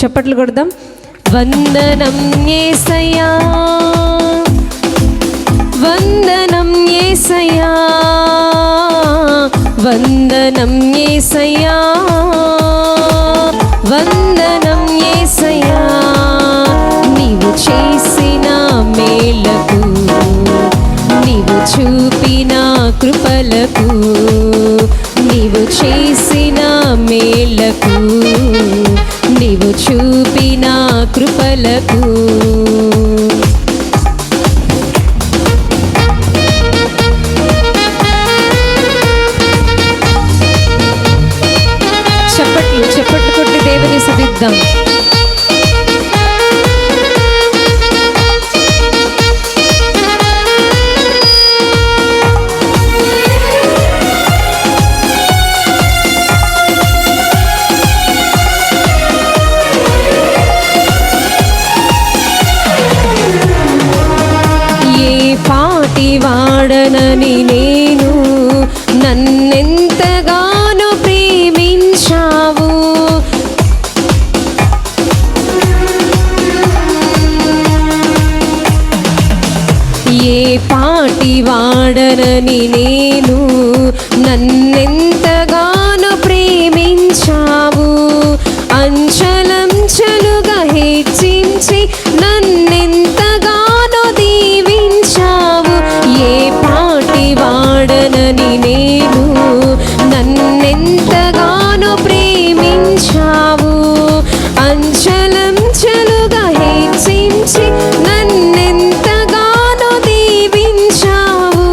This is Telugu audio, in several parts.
చప్పట్లు కొడదాం. వందనం యేసయ్యా, వందనం యేసయ్యా, వందనం యేసయ్యా, వందనం యేసయ్యా. నీవు చేసిన మేలకు, నీవు చూపిన కృపలకు, నీవు చేసిన మేలకు, నీవు చూపిన కృపలకు. చప్పట్లు కొట్టి దేవుని స్తుతిద్దాం. వాడనని నేను నన్నెంతగానో ప్రేమించావు. ఏ పాటి వాడనని నేను నన్నెంతగానో ప్రేమించావు. అంచలంచలుగా హెచ్చించి నన్నెంతగానో దీవించావు. ఏ పాటి వాడనని నేను నన్నెంతగానో ప్రేమించావు. అంచలంచలుగా హెచ్చించి నన్నెంతగానో దీవించావు.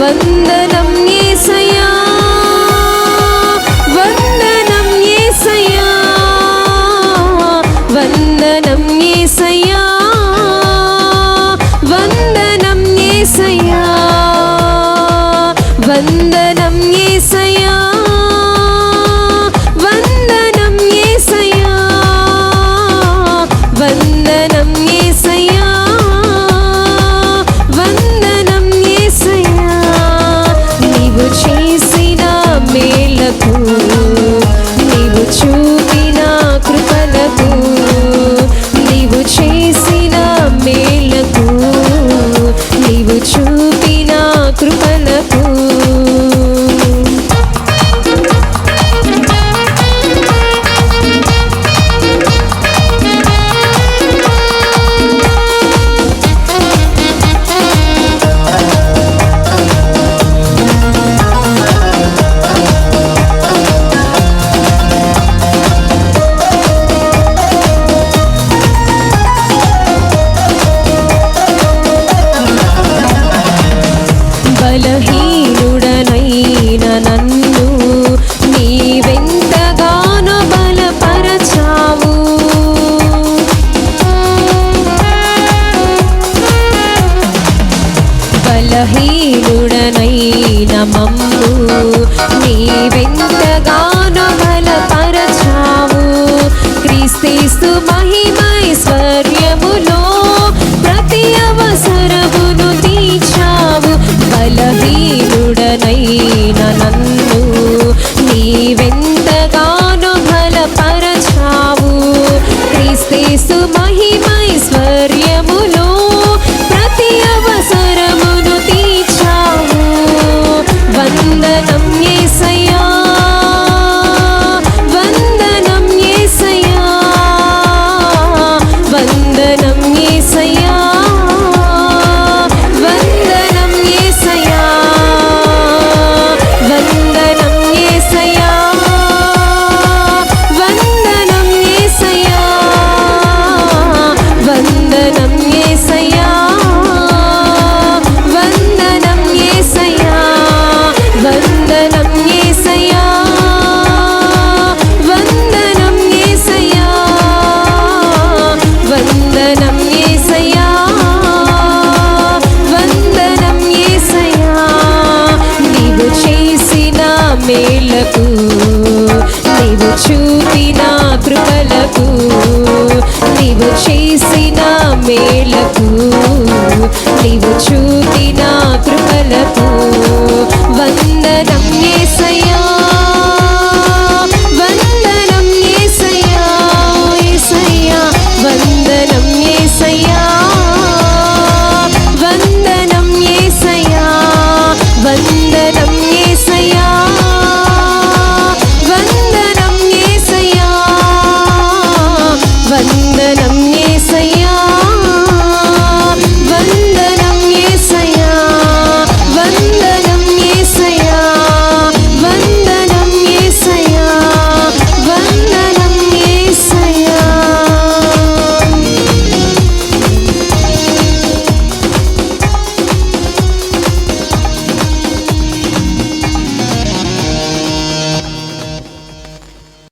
వందనం యేసయ్యా, వందనం యేసయ్యా, వందనం యేసయ్యా, వందనం యేసయ్యా, వందనం యేసయ్యా, వందనం యేసయ్యా, వందనం యేసయ్యా, వందనం యేసయ్యా. నీవు చేసిన మేలకు, నీవు చూపిన కృపలకు, నీవు చేసిన మేలకు, నీవు చూపిన కృపలకు. బలహీనుడనైన నన్ను నీవెంతగానో బలపరచావు. బలహీనుడనైన మమ్ము నీవెంతగానో బలపరచావు. క్రీస్తు